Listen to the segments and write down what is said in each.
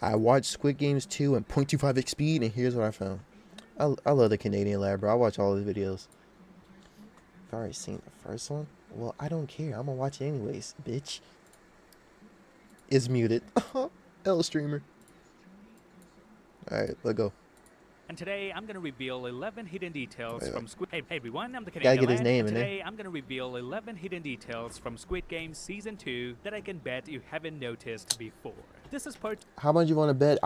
I watched Squid Games 2 and 0.25x speed, and here's what I found. I love the Canadian lad, bro. I watch all his videos. I've already seen the first one. Well, I don't care. I'm gonna watch it anyways, bitch. It's muted. L streamer. Alright, let's go. And today I'm going to reveal 11 hidden details from Squid. Hey everyone, I'm the Gotta Canadian get his lad, name and in there. today I'm going to reveal 11 hidden details from Squid Game Season 2 that I can bet you haven't noticed before. This is part. How much you want to bet?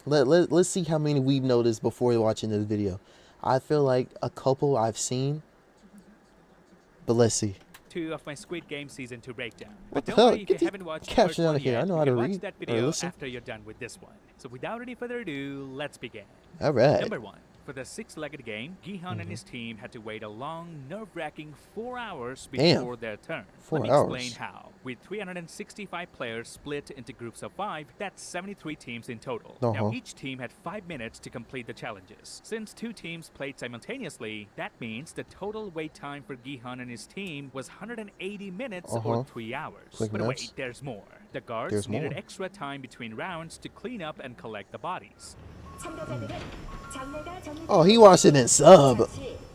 Let's see how many we've noticed before watching this video. I feel like a couple I've seen, but let's see. 2 of my Squid Game Season 2 breakdown. What But the don't hell? worry if Get you the haven't watched caption part out 1 of here. yet. I know You how to can read watch that or video listen. after you're done with this one. So without any further ado, let's begin. All right. Number 1. For the 6-legged game, Gihan and his team had to wait a long, nerve-wracking 4 hours before their turn. 4 Let me hours. explain how. With 365 players split into groups of 5, that's 73 teams in total. Now, each team had 5 minutes to complete the challenges. Since 2 teams played simultaneously, that means the total wait time for Gihan and his team was 180 minutes or 3 hours. Quick But maths. wait, there's more. The guards needed extra time between rounds to clean up and collect the bodies. Oh, he watched it in sub.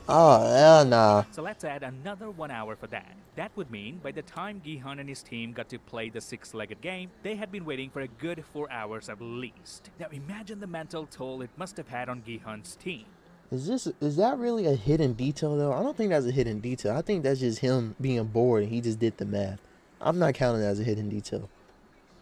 Oh, hell nah. So let's add another 1 hour for that. That would mean by the time Gihan and his team got to play the 6-legged game, they had been waiting for a good 4 hours at least. Now imagine the mental toll it must have had on Gihan's team. Is that really a hidden detail though? I don't think that's a hidden detail. I think that's just him being bored and he just did the math. I'm not counting that as a hidden detail.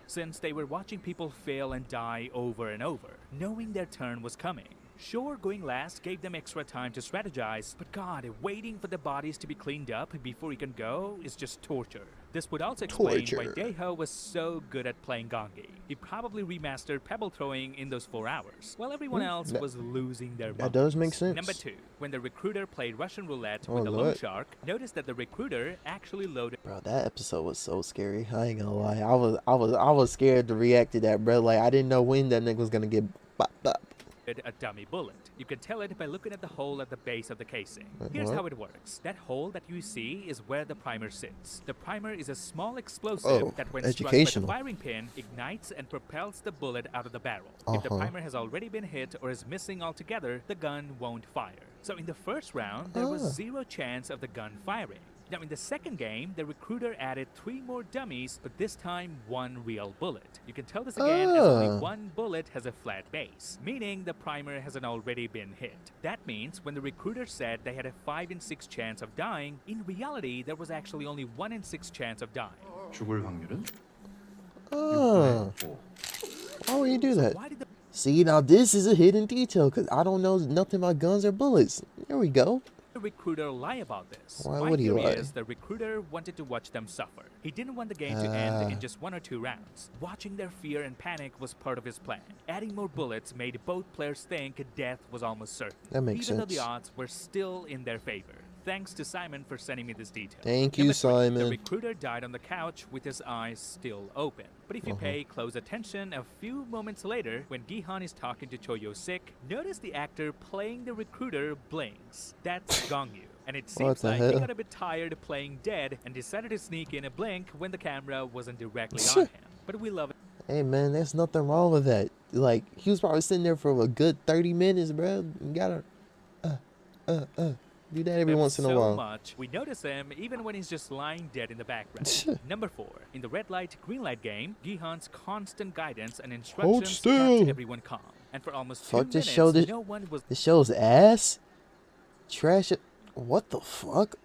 Since they were watching people fail and die over and over, knowing their turn was coming. Sure, going last gave them extra time to strategize, but God, waiting for the bodies to be cleaned up before he can go is just torture. This would also explain why Daeho was so good at playing Gongi. He probably remastered pebble throwing in those 4 hours, while everyone else was losing their minds. That does make sense. Number 2, when the recruiter played Russian roulette with the loan shark, notice that the recruiter actually loaded. Bro, that episode was so scary. I ain't gonna lie. I was scared to react to that, bro. Like I didn't know when that nigga was gonna get bop bop. A dummy bullet. You can tell it by looking at the hole at the base of the casing. Here's how it works. That hole that you see is where the primer sits. The primer is a small explosive that when struck by the firing pin, ignites and propels the bullet out of the barrel. If the primer has already been hit or is missing altogether, the gun won't fire. So in the first round, there was 0 chance of the gun firing. Now in the second game, the recruiter added 3 more dummies, but this time 1 real bullet. You can tell this again as only 1 bullet has a flat base, meaning the primer hasn't already been hit. That means when the recruiter said they had a 5 in 6 chance of dying, in reality there was actually only 1 in 6 chance of dying. 죽을 확률은? Oh. Why would you do that? See, now this is a hidden detail because I don't know nothing about guns or bullets. There we go. The recruiter lie about this? Why would he lie? The recruiter wanted to watch them suffer. He didn't want the game to end in just 1 or 2 rounds. Watching their fear and panic was part of his plan. Adding more bullets made both players think death was almost certain. That makes even sense. though the odds were still in their favor. Thanks to Simon for sending me this detail. Thank you, Simon. The recruiter died on the couch with his eyes still open. But if you pay close attention, a few moments later, when Gihan is talking to Choyo Sik, notice the actor playing the recruiter blinks. That's Gongyu. And it seems like he got a bit tired of playing dead and decided to sneak in a blink when the camera wasn't directly on him. But we love it. Hey man, there's nothing wrong with that. Like he was probably sitting there for a good 30 minutes, bro. You gotta do that every once in a while. So much, we notice him even when he's just lying dead in the background. Number 4. In the red light, green light game, Gihan's constant guidance and instructions kept everyone calm. And for almost 2 minutes, no one was... The show's ass? Trash it. What the fuck?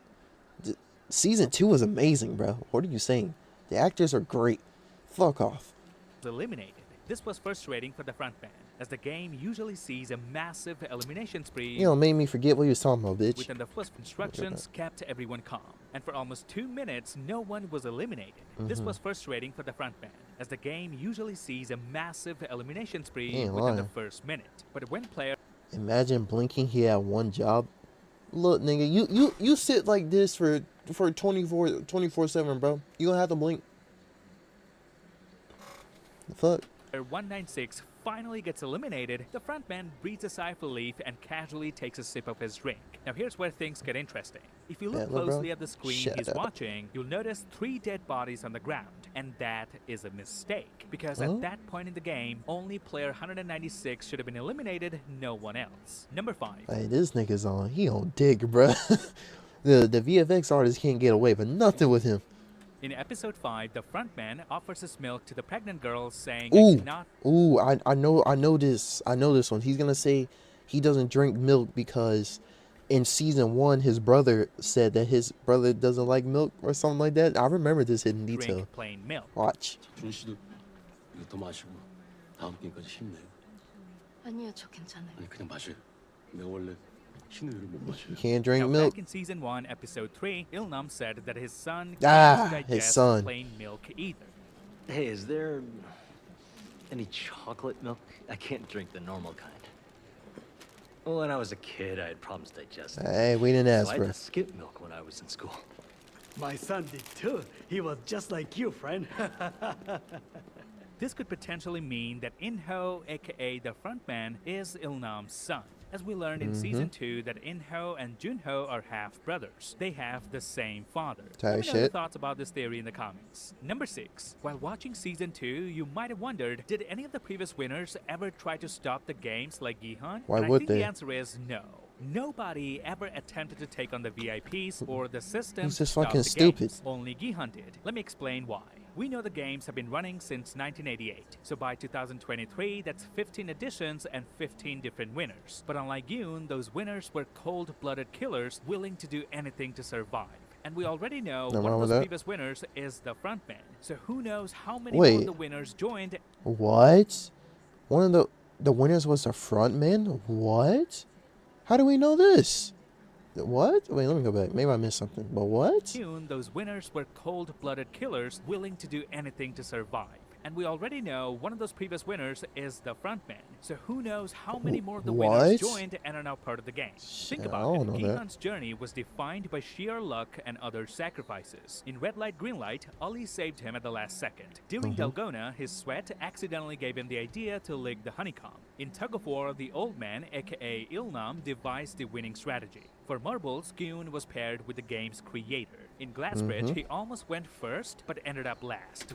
Season 2 was amazing, bro. What are you saying? The actors are great. Fuck off. Eliminated. This was frustrating for the frontman, as the game usually sees a massive elimination spree. You know, made me forget what you was talking about, bitch. Within the first instructions kept everyone calm. And for almost 2 minutes, no one was eliminated. This was frustrating for the frontman, as the game usually sees a massive elimination spree within the first minute. But when player... Imagine blinking, he had 1 job. Look, nigga, you sit like this for 24/7, bro. You don't have to blink. The fuck? 196 finally gets eliminated, the frontman breathes a sigh of relief and casually takes a sip of his drink. Now here's where things get interesting. If you look closely at the screen he's watching, you'll notice 3 dead bodies on the ground. And that is a mistake, because at that point in the game, only player 196 should have been eliminated, no one else. Number 5. Hey, this nigga's on. He on dick, bruh. the VFX artist can't get away with nothing with him. In episode 5, the frontman offers his milk to the pregnant girl, saying, I know this one. He's gonna say he doesn't drink milk because in season 1 his brother said that his brother doesn't like milk or something like that. I remember this hidden detail. Drink plain milk. Watch. Can't drink milk. Back in season 1, episode 3, Il-nam said that his son his can't digest son. plain milk either. Hey, is there any chocolate milk? I can't drink the normal kind. Well, when I was a kid, I had problems digesting. Hey, we didn't ask, so I bro. had to skip milk when I was in school. My son did too. He was just like you, friend. This could potentially mean that In-ho, aka the frontman, is Il-nam's son. As we learned in season 2 that In-ho and Jun-ho are half-brothers. They have the same father. Let me know your thoughts about this theory in the comments. Number 6. While watching season 2, you might have wondered, did any of the previous winners ever try to stop the games like Gi-hun? Why and would I think they? the answer is no. Nobody ever attempted to take on the VIPs or the system. It's just to stop fucking the stupid. games. Only Gi-hun did. Let me explain why. We know the games have been running since 1988, so by 2023, that's 15 editions and 15 different winners. But unlike Yoon, those winners were cold-blooded killers willing to do anything to survive. And we already know one of those previous winners is the frontman. So who knows how many more of the winners joined? What? One of the winners was the frontman? What? How do we know this? What? Wait, let me go back. Maybe I missed something. But what? Soon, those winners were cold-blooded killers willing to do anything to survive. And we already know one of those previous winners is the frontman. So who knows how many more of the winners joined and are now part of the game. Think about it. Gi-hun's journey was defined by sheer luck and other sacrifices. In Red Light, Green Light, Ali saved him at the last second. During Dalgona, his sweat accidentally gave him the idea to lick the honeycomb. In Tug of War, the old man, aka Il-nam, devised the winning strategy. For Marbles, Gyun was paired with the game's creator. In Glassbridge, he almost went first, but ended up last.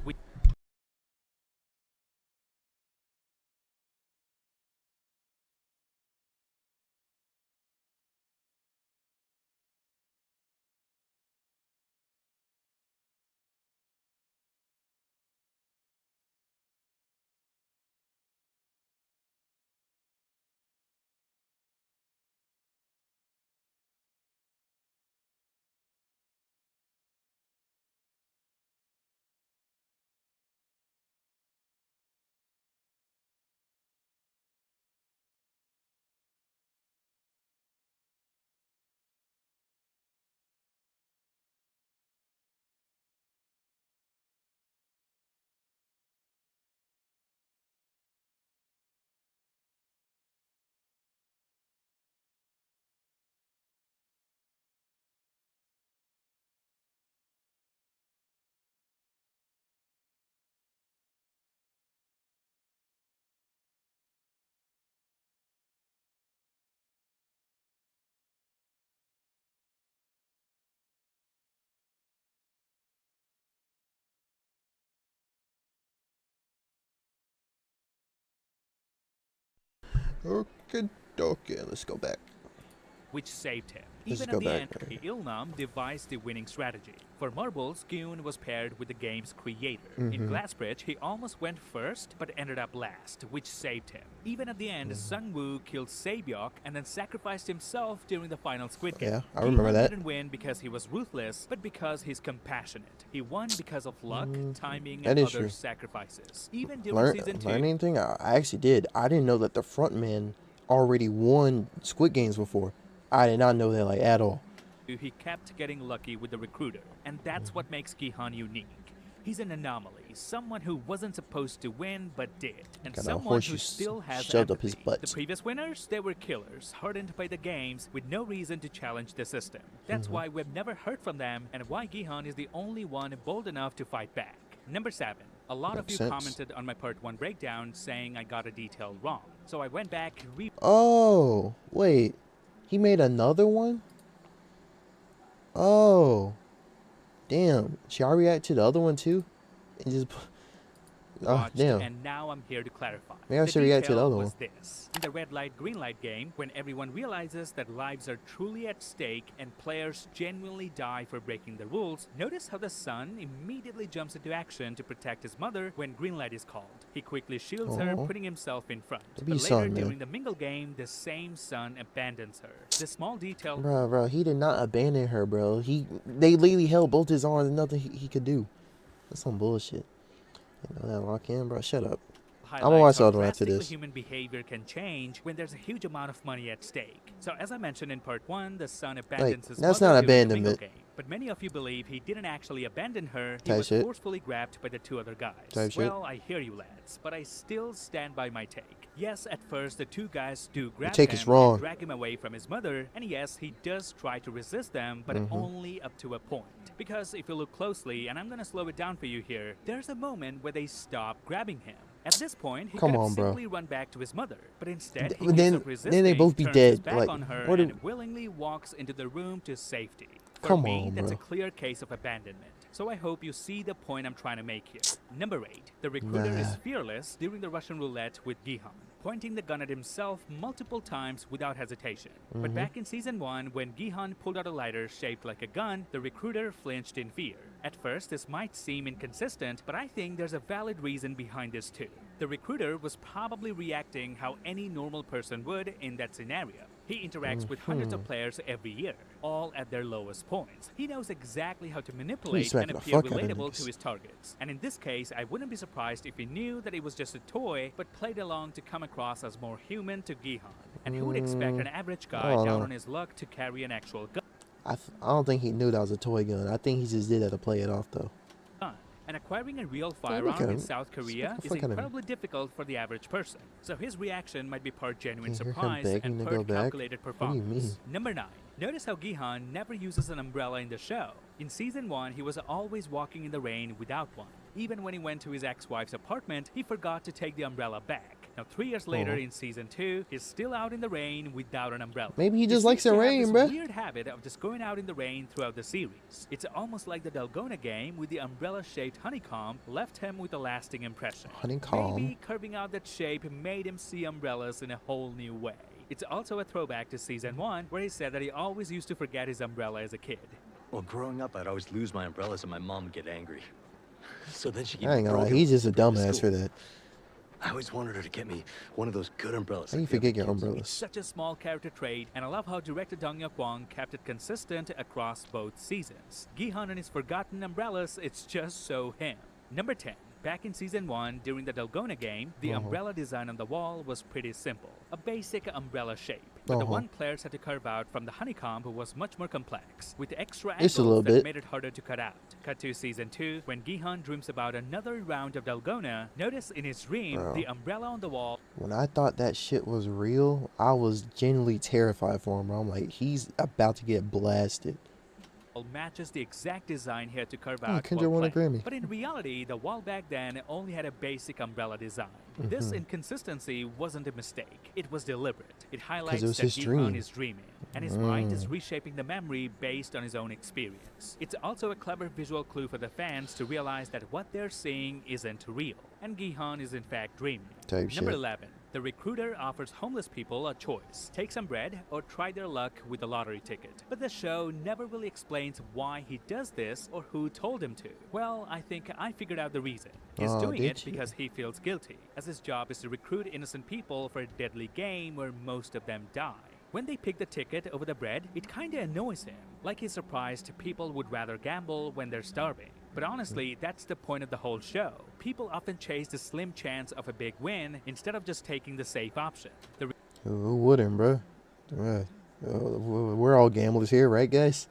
Okay, let's go back. Which saved him. Even at the end, Il-nam devised the winning strategy. For Marbles, Gyun was paired with the game's creator. In Glassbridge, he almost went first, but ended up last, which saved him. Even at the end, Sung-woo killed Se-byok and then sacrificed himself during the final Squid game. Yeah, I remember that. He didn't win because he was ruthless, but because he's compassionate. He won because of luck, timing, and other sacrifices. Even during season 2... Learn anything? I actually did. I didn't know that the frontman already won Squid Games before. I did not know that, like, at all. He kept getting lucky with the recruiter, and that's what makes Gi-hun unique. He's an anomaly, someone who wasn't supposed to win but did, and someone who still has empathy. The previous winners, they were killers, hardened by the games with no reason to challenge the system. That's why we've never heard from them, and why Gi-hun is the only one bold enough to fight back. Number 7. A lot of Makes you sense. commented on my part 1 breakdown saying I got a detail wrong. So I went back and Oh, wait. He made another one? Oh. Damn. Should I react to the other one too? And just... watched, damn. and now I'm here to clarify. Maybe I The should react to the detail other was one. this. In the red light, green light game, when everyone realizes that lives are truly at stake and players genuinely die for breaking the rules, notice how the son immediately jumps into action to protect his mother when green light is called. He quickly shields her, putting himself in front. Be But later, son, man. during the mingle game, the same son abandons her. This small detail... Bro, he did not abandon her, bro. They literally held both his arms and nothing he could do. That's some bullshit. You know that lock in, bro. Shut up. I'm gonna watch the other one after this. Human behavior can change when there's a huge amount of money at stake. So as I mentioned in part 1, the son abandons his that's mother not during the mingle abandonment. game. But many of you believe he didn't actually abandon her. He Type was shit. forcefully grabbed by the 2 other guys. Type shit. Well, I hear you lads, but I still stand by my take. Yes, at first the 2 guys do grab take him is wrong. and drag him away from his mother, and yes, he does try to resist them, but only up to a point. Because if you look closely, and I'm gonna slow it down for you here, there's a moment where they stop grabbing him. At this point, he could have simply run back to his mother, but instead he gives up resisting, then they both be turns dead. his back Like, on her, what and willingly walks into the room to safety. For Come me, on, that's bro. a clear case of abandonment. So I hope you see the point I'm trying to make here. Number 8. The recruiter is fearless during the Russian roulette with Gihan, pointing the gun at himself multiple times without hesitation. But back in Season 1, when Gihan pulled out a lighter shaped like a gun, the recruiter flinched in fear. At first, this might seem inconsistent, but I think there's a valid reason behind this too. The recruiter was probably reacting how any normal person would in that scenario. He interacts with hundreds of players every year, all at their lowest points. He knows exactly how to manipulate and appear relatable to his targets. And in this case, I wouldn't be surprised if he knew that it was just a toy, but played along to come across as more human to Gihan. And who would expect an average guy down on his luck to carry an actual gun? I don't think he knew that was a toy gun. I think he just did that to play it off, though. And acquiring a real look firearm at in him. South Korea Look is at him. incredibly difficult for the average person. So his reaction might be part genuine You hear him surprise begging and to part go back? calculated What do you performance. mean? Number 9. Notice how Gihan never uses an umbrella in the show. In Season 1, he was always walking in the rain without one. Even when he went to his ex-wife's apartment, he forgot to take the umbrella back. Now 3 years later in Season 2, he's still out in the rain without an umbrella. Maybe he just likes the rain, bruh. bruh. Weird habit of just going out in the rain throughout the series. It's almost like the Dalgona game with the umbrella-shaped honeycomb left him with a lasting impression. Honeycomb. Maybe carving out that shape made him see umbrellas in a whole new way. It's also a throwback to Season 1, where he said that he always used to forget his umbrella as a kid. Well, growing up, I'd always lose my umbrellas and my mom would get angry. So then she gave I me ain't gonna lie. broken He's just a ones to bring to dumbass for school. that. I always wanted her to get me one of those good umbrellas. How you like the forget other your kids. umbrellas? Such a small character trait, and I love how director Dong-hyuk Kwang kept it consistent across both seasons. Gihan and his forgotten umbrellas, it's just so him. Number 10. Back in Season 1, during the Dalgona game, the umbrella design on the wall was pretty simple. A basic umbrella shape. But the one players had to carve out from the honeycomb was much more complex, with extra Just a little angles that bit. made it harder to cut out. Cut to Season 2, when Gihan dreams about another round of Dalgona, notice in his dream, Bro. the umbrella on the wall When I thought that shit was real, I was genuinely terrified for him, bro. I'm like, he's about to get blasted. matches the exact design he had to carve out Kendra while won a playing. Grammy. But in reality, the wall back then only had a basic umbrella design. This inconsistency wasn't a mistake. It was deliberate. It highlights was that his dream. Gihan is dreaming, and his mind is reshaping the memory based on his own experience. It's also a clever visual clue for the fans to realize that what they're seeing isn't real, and Gihan is in fact dreaming. Type Number shit. 11. The recruiter offers homeless people a choice. Take some bread or try their luck with a lottery ticket. But the show never really explains why he does this or who told him to. Well, I think I figured out the reason. He's Oh, doing did it you? because he feels guilty, as his job is to recruit innocent people for a deadly game where most of them die. When they pick the ticket over the bread, it kinda annoys him. Like he's surprised people would rather gamble when they're starving. But honestly, that's the point of the whole show. People often chase the slim chance of a big win instead of just taking the safe option. The Who wouldn't, bro? We're all gamblers here, right, guys?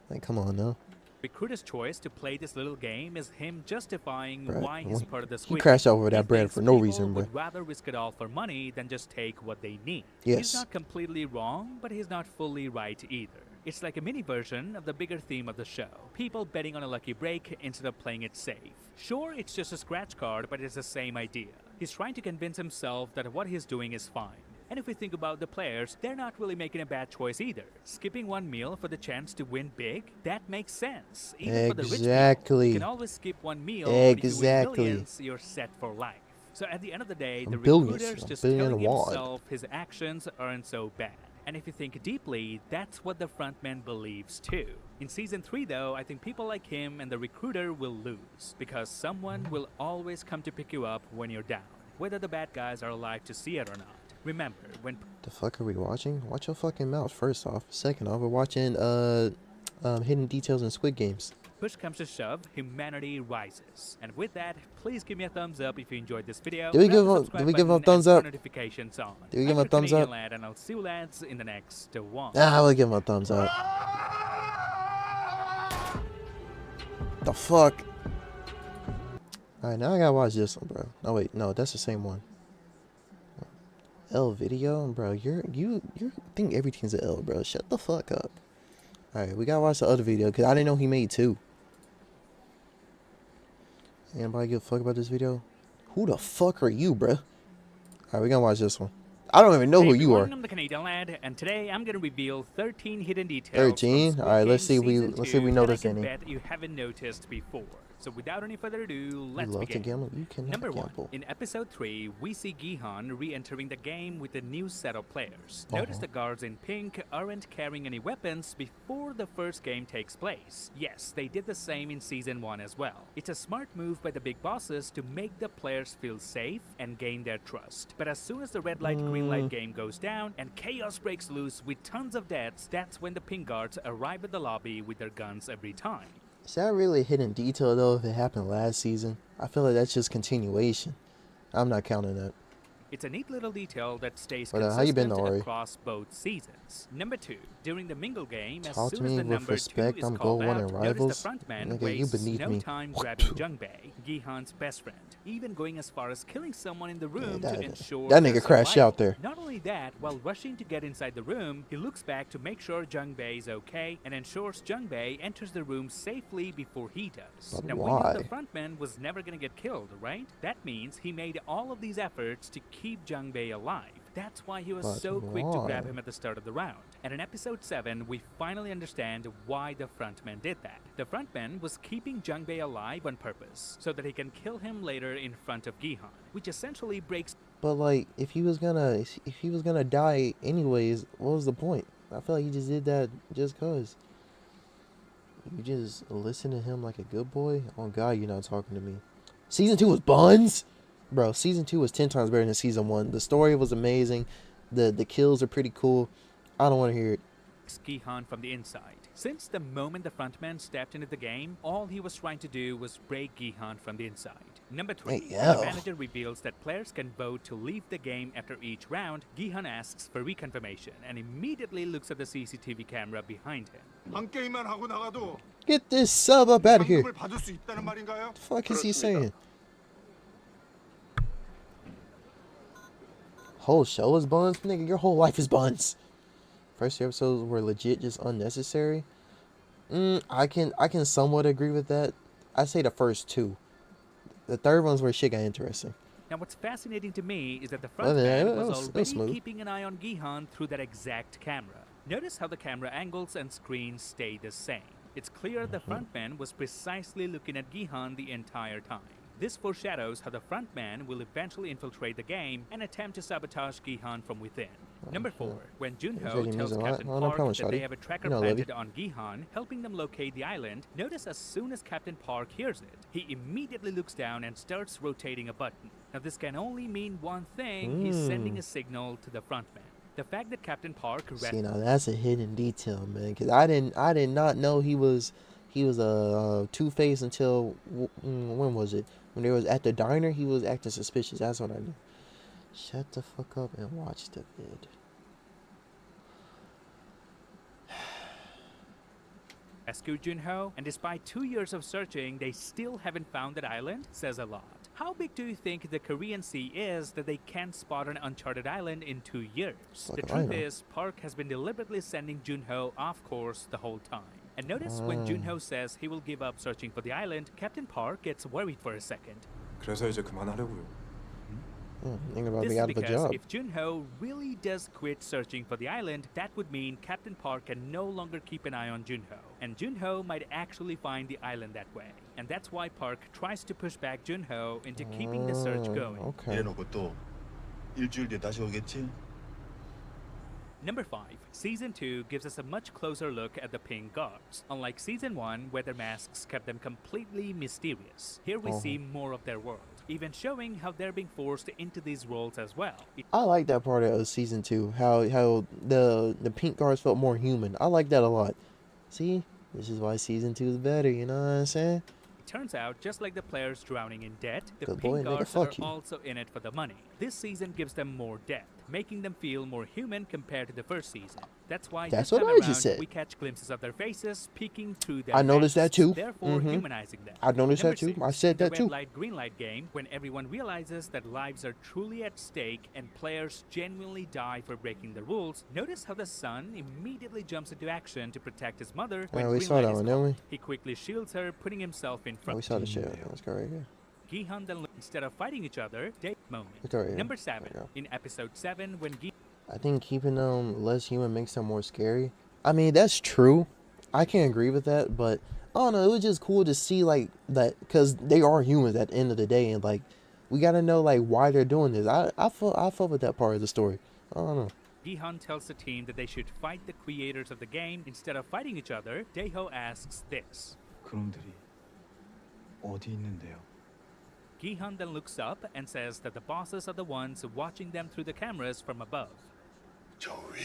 Like, come on now. recruiter's choice to play this little game is him justifying Right. why he's part of the Squid He crashed Game. over He that bread thinks for no people reason, bro. would rather risk it all for money than just take what they need. Yes. He's not completely wrong, but he's not fully right either. It's like a mini version of the bigger theme of the show. People betting on a lucky break instead of playing it safe. Sure, it's just a scratch card, but it's the same idea. He's trying to convince himself that what he's doing is fine. And if we think about the players, they're not really making a bad choice either. Skipping one meal for the chance to win big, that makes sense. Even for the rich people, you can always skip one meal, but if you win millions, you're set for life. So at the end of the day, the recruiter's just telling himself his actions aren't so bad. And if you think deeply, that's what the frontman believes too. In season 3 though, I think people like him and the recruiter will lose, because someone will always come to pick you up when you're down, whether the bad guys are alive to see it or not. Remember, when... The fuck are we watching? Watch your fucking mouth, first off. Second off, we're watching Hidden Details in Squid Games. Push comes to shove, humanity rises. And with that, please give me a thumbs up if you enjoyed this video. Did we give him a thumbs up? Notifications on. Did we give him a thumbs up? Lad, and I'll see you lads in the next one. I will give him a thumbs up. The fuck? Alright, now I gotta watch this one, bro. No wait, no, that's the same one. L video, bro. You think everything's an L, bro. Shut the fuck up. Alright, we gotta watch the other video because I didn't know he made 2. Anybody give a fuck about this video? Who the fuck are you, bro? Alright, we gonna watch this one. I don't even know who you are. I'm the Canadian lad, and today I'm gonna reveal 13 hidden details. 13? Alright, let's see if we notice any. Bet you haven't noticed before. So without any further ado, let's begin. You cannot Number 1. gamble. In episode 3, we see Gi-han re-entering the game with a new set of players. Notice the guards in pink aren't carrying any weapons before the first game takes place. Yes, they did the same in season 1 as well. It's a smart move by the big bosses to make the players feel safe and gain their trust. But as soon as the red light, green light game goes down and chaos breaks loose with tons of deaths, that's when the pink guards arrive at the lobby with their guns every time. Is that really a hidden detail though if it happened last season? I feel like that's just continuation. I'm not counting that. It's a neat little detail that stays how you been, consistent across both seasons. Number 2, during the mingle game, as Talk soon to me as the with number respect. 2 is I'm called goal 1 out, in Rivals. notice the frontman Nigga, you wastes beneath no me. time grabbing Jungbei, Gi-han's best friend, even going as far as killing someone in the room to ensure that nigga their crashed survival. out there. Not only that, while rushing to get inside the room, he looks back to make sure Jungbei is okay and ensures Jungbei enters the room safely before he does. But now, why? we knew the frontman was never gonna get killed, right? That means he made all of these efforts to keep Jungbei alive. That's why he was so quick to grab him at the start of the round. And in episode 7, we finally understand why the frontman did that. The frontman was keeping Jungbei alive on purpose, so that he can kill him later in front of Gi-han, which essentially breaks... But like, if he was gonna die anyways, what was the point? I feel like he just did that just cause. You just listen to him like a good boy? Oh God, you're not talking to me. Season 2 was buns? Bro, season 2 was 10 times better than season 1. The story was amazing. The kills are pretty cool. I don't want to hear it. Gi-han from the inside. Since the moment the frontman stepped into the game, all he was trying to do was break Gi-han from the inside. Number 3, Hey, the manager reveals that players can vote to leave the game after each round. Gi-han asks for reconfirmation and immediately looks at the CCTV camera behind him. Get this sub up out of here. What the fuck is he saying? Whole show is buns? Nigga, your whole life is buns. First 2 episodes were legit just unnecessary. I can somewhat agree with that. I say the first 2. The third one's where shit got interesting. Now what's fascinating to me is that the frontman was already keeping an eye on Gi-han through that exact camera. Notice how the camera angles and screens stay the same. It's clear the frontman was precisely looking at Gi-han the entire time. This foreshadows how the frontman will eventually infiltrate the game and attempt to sabotage Gi-han from within. Number 4, when Junho tells Captain Park that they have a tracker planted on Gi-han, helping them locate the island, notice as soon as Captain Park hears it, he immediately looks down and starts rotating a button. Now this can only mean one thing, he's sending a signal to the frontman. The fact that Captain Park... See, now that's a hidden detail, man, because I did not know he was a Two-Face until, when was it? When they was at the diner, he was acting suspicious. That's what I knew. Shut the fuck up and watch the vid. Rescue Junho, and despite 2 years of searching, they still haven't found that island, says a lot. How big do you think the Korean Sea is that they can't spot an uncharted island in 2 years? The truth is, Park has been deliberately sending Junho off course the whole time. And notice when Junho says he will give up searching for the island, Captain Park gets worried for a second. 그래서 이제 그만하려고요. Thinking about This being is out of a because job. if Junho really does quit searching for the island, that would mean Captain Park can no longer keep an eye on Junho. And Junho might actually find the island that way. And that's why Park tries to push back Junho into keeping the search going. Okay. 이래놓고 또 일주일 뒤에 다시 오겠지? Number 5. Season 2 gives us a much closer look at the Pink Guards. Unlike Season 1, where their masks kept them completely mysterious, here we see more of their world, even showing how they're being forced into these roles as well. I like that part of season 2. How the Pink Guards felt more human. I like that a lot. See, this is why season 2 is better. You know what I'm saying? It turns out, just like the players drowning in debt, the Good boy, Pink nigga, Guards fuck are you. also in it for the money. This season gives them more depth, making them feel more human compared to the first season. That's why That's this what time I just around, said. we catch glimpses of their faces peeking through their I noticed that masks, too. therefore humanizing them. I noticed Number that too. 6, I said the that red too. light, green light game, when everyone realizes that lives are truly at stake and players genuinely die for breaking the rules, notice how the son immediately jumps into action to protect his mother when we green saw light that is one, didn't called. we? He quickly shields her, putting himself in Oh, front. we saw the shit. Let's go right here. Gi-hun then, instead of fighting each other, they moment. Let's go right here. Number There 7. we go. In episode 7, when Gi I think keeping them less human makes them more scary. I mean, that's true. I can't agree with that, but I don't know. It was just cool to see like that because they are humans at the end of the day, and like we gotta know like why they're doing this. I felt with that part of the story. I don't know. Gi-hun tells the team that they should fight the creators of the game instead of fighting each other, Daeho asks this. 그놈들이 어디 있는데요? Gi-hun then looks up and says that the bosses are the ones watching them through the cameras from above. 저 위,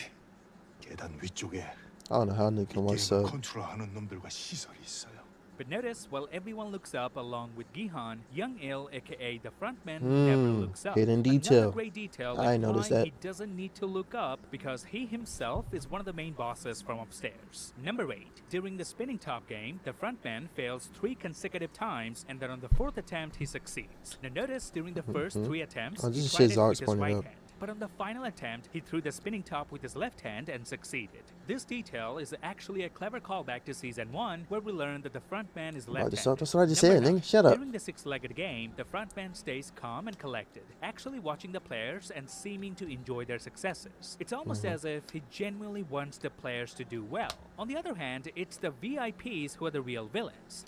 계단 위쪽에 I don't know how Nick 이 can watch 게임을 sub. 컨트롤하는 놈들과 시설이 있어요. But notice, while everyone looks up along with Gi-hun, Young Il, aka the frontman, never looks up. hidden Another detail. great detail I is noticed why that. he doesn't need to look up because he himself is one of the main bosses from upstairs. Number 8. During the spinning top game, the frontman fails 3 consecutive times, and then on the 4th attempt he succeeds. Now notice, during the first 3 attempts, Oh, he this is tried shit it Zark's with his pointing right out. hand. But on the final attempt, he threw the spinning top with his left hand and succeeded. This detail is actually a clever callback to Season 1, where we learned that the frontman is left-handed. That's what I just said, Number nigga. Shut up. During the 6-legged game, the frontman stays calm and collected, actually watching the players and seeming to enjoy their successes. It's almost as if he genuinely wants the players to do well. On the other hand, it's the VIPs who are the real villains.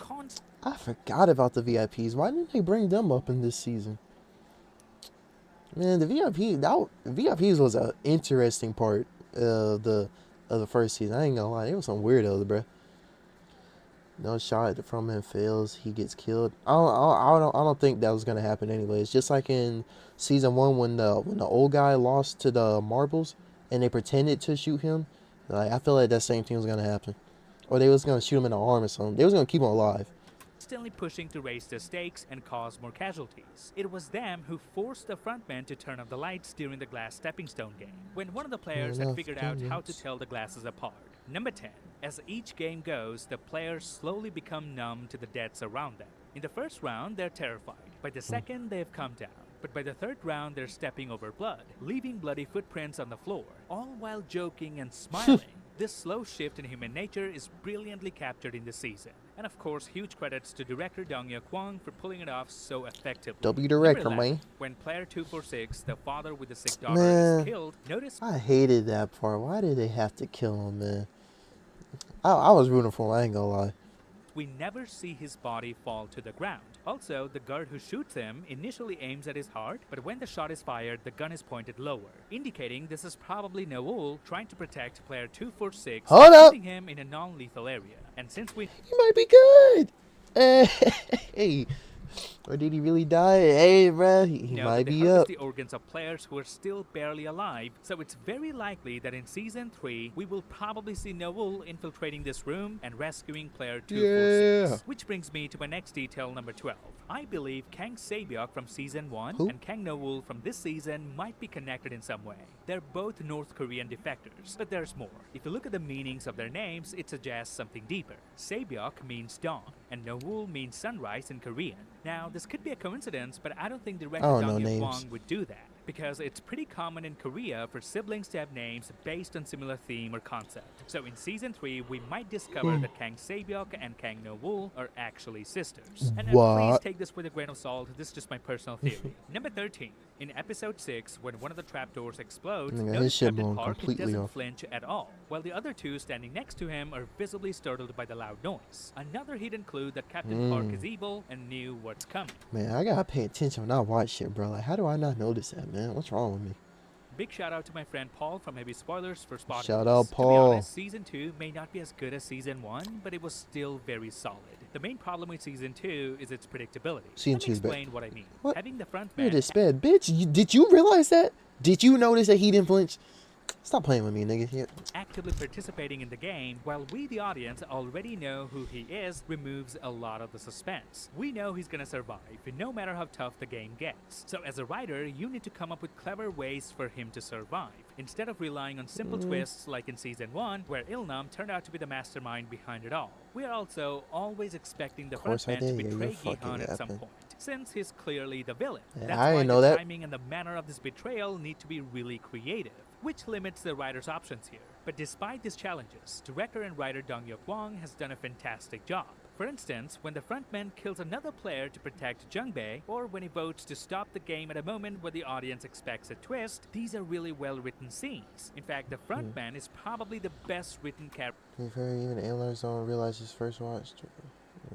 I forgot about the VIPs. Why didn't they bring them up in this season? Man, the VIPs was an interesting part of the first season. I ain't gonna lie, it was some weirdos, bruh. No shot from him fails, he gets killed. I don't think that was gonna happen anyway. It's just like in season 1 when the old guy lost to the marbles and they pretended to shoot him. Like I feel like that same thing was gonna happen, or they was gonna shoot him in the arm or something. They was gonna keep him alive. Constantly pushing to raise the stakes and cause more casualties. It was them who forced the frontman to turn off the lights during the glass stepping stone game, when one of the players had figured out how to tell the glasses apart. Number 10. As each game goes, the players slowly become numb to the deaths around them. In the first round, they're terrified. By the second, they've calmed down. But by the third round, they're stepping over blood, leaving bloody footprints on the floor, all while joking and smiling. This slow shift in human nature is brilliantly captured in this season. And of course, huge credits to director Dong-Yeok Kwang for pulling it off so effectively. W director, Number 11, man. when player 246, the father with the sick daughter, Man. is killed, notice I hated that part. Why did they have to kill him, man? I was rooting for him, I ain't gonna lie. we never see his body fall to the ground. Also, the guard who shoots him initially aims at his heart, but when the shot is fired, the gun is pointed lower, indicating this is probably Noel trying to protect player 246, Hold up. putting him in a non-lethal area. And since we He might be good. Hey, or did he really die? Hey, bruh, he know might that they be harvest up. the organs of players who are still barely alive, so it's very likely that in Season 3, we will probably see Noel infiltrating this room and rescuing player 246. Yeah. Which brings me to my next detail, number 12. I believe Kang Se-byuk from Season 1 Who? and Kang No-woo from this season might be connected in some way. They're both North Korean defectors, but there's more. If you look at the meanings of their names, it suggests something deeper. Se-byuk means dawn, and No-woo means sunrise in Korean. Now, this could be a coincidence, but I don't think I director don't Dong know Hyuk names. Kwang would do that, because it's pretty common in Korea for siblings to have names based on similar theme or concept. So in season 3, we might discover that Kang Se-byuk and Kang No-woo are actually sisters. And please What? take this with a grain of salt, this is just my personal theory. Number 13. In episode 6, when one of the trapdoors explodes, Nigga, his notice shit Captain blown Park completely doesn't off. flinch at all, while the other two standing next to him are visibly startled by the loud noise. Another hidden clue that Captain Park is evil and knew what's coming. Man, I gotta pay attention when I watch shit, bro. Like, how do I not notice that, man? What's wrong with me? Big shout out to my friend Paul from Heavy Spoilers for spotting Shout this. out, To be Paul. honest, season 2 may not be as good as season 1, but it was still very solid. The main problem with season 2 is its predictability. Season Let me 2 is bad. explain what I mean. What? Having the front You're man this bad, bitch. Did you realize that? Did you notice that he didn't flinch? Stop playing with me, nigga. Yeah. actively participating in the game, while we, the audience, already know who he is, removes a lot of the suspense. We know he's gonna survive, no matter how tough the game gets. So as a writer, you need to come up with clever ways for him to survive, instead of relying on simple twists like in Season 1, where Ilnam turned out to be the mastermind behind it all. We are also always expecting the course I frontman to did. Yeah, betray you're fucking Gihan at some yapping. point, since he's clearly the villain. Yeah, That's I why didn't know the that. timing and the manner of this betrayal need to be really creative, which limits the writer's options here. But despite these challenges, director and writer Dong Hyuk Kwang has done a fantastic job. For instance, when the frontman kills another player to protect Jungbae, or when he votes to stop the game at a moment where the audience expects a twist, these are really well-written scenes. In fact, the frontman is probably the best written character. To be fair, even analysts don't realize his first watch.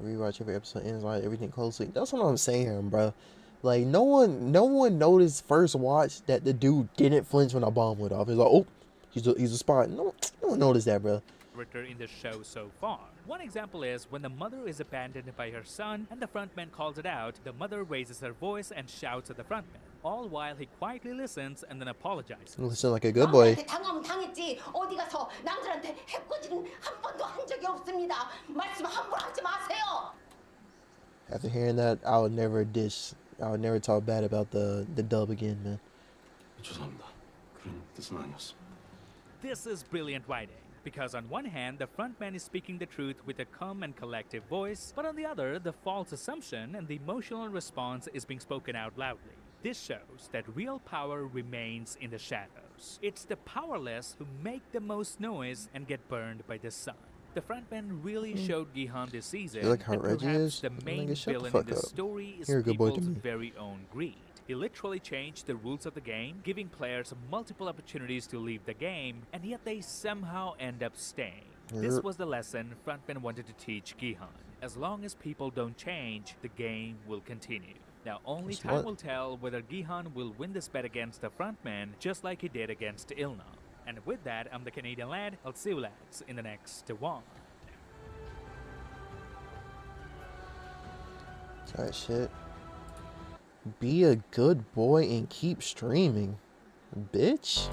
Rewatch every episode, analyze everything closely. That's what I'm saying, bro. Like no one noticed first watch that the dude didn't flinch when I bomb went off. He's like, oh, he's a spot. No one noticed that, bro. In the show so far. One example is when the mother is abandoned by her son and the frontman calls it out, the mother raises her voice and shouts at the frontman, all while he quietly listens and then apologizes. Listen like a good boy. 당하면 당했지. 어디 가서 남들한테 해코지는 한 번도 한 적이 없습니다. 말씀 함부로 하지 마세요. After hearing that, I would never talk bad about the dub again, man. 죄송합니다. 그런 뜻은 아니었습니다. This is brilliant writing, because on one hand, the frontman is speaking the truth with a calm and collective voice, but on the other, the false assumption and the emotional response is being spoken out loudly. This shows that real power remains in the shadows. It's the powerless who make the most noise and get burned by the sun. The frontman really showed Gihan this season You like how that Reggie perhaps is? the main Nigga, shut the villain in fuck this up. story is You're a good boy to people's me. very own greed. He literally changed the rules of the game, giving players multiple opportunities to leave the game, and yet they somehow end up staying. This was the lesson frontman wanted to teach Gihan. As long as people don't change, the game will continue. Now, only That's time what- will tell whether Gihan will win this bet against the frontman, just like he did against Ilnam. And with that, I'm the Canadian lad. I'll see you lads in the next one. That shit. Be a good boy and keep streaming, bitch.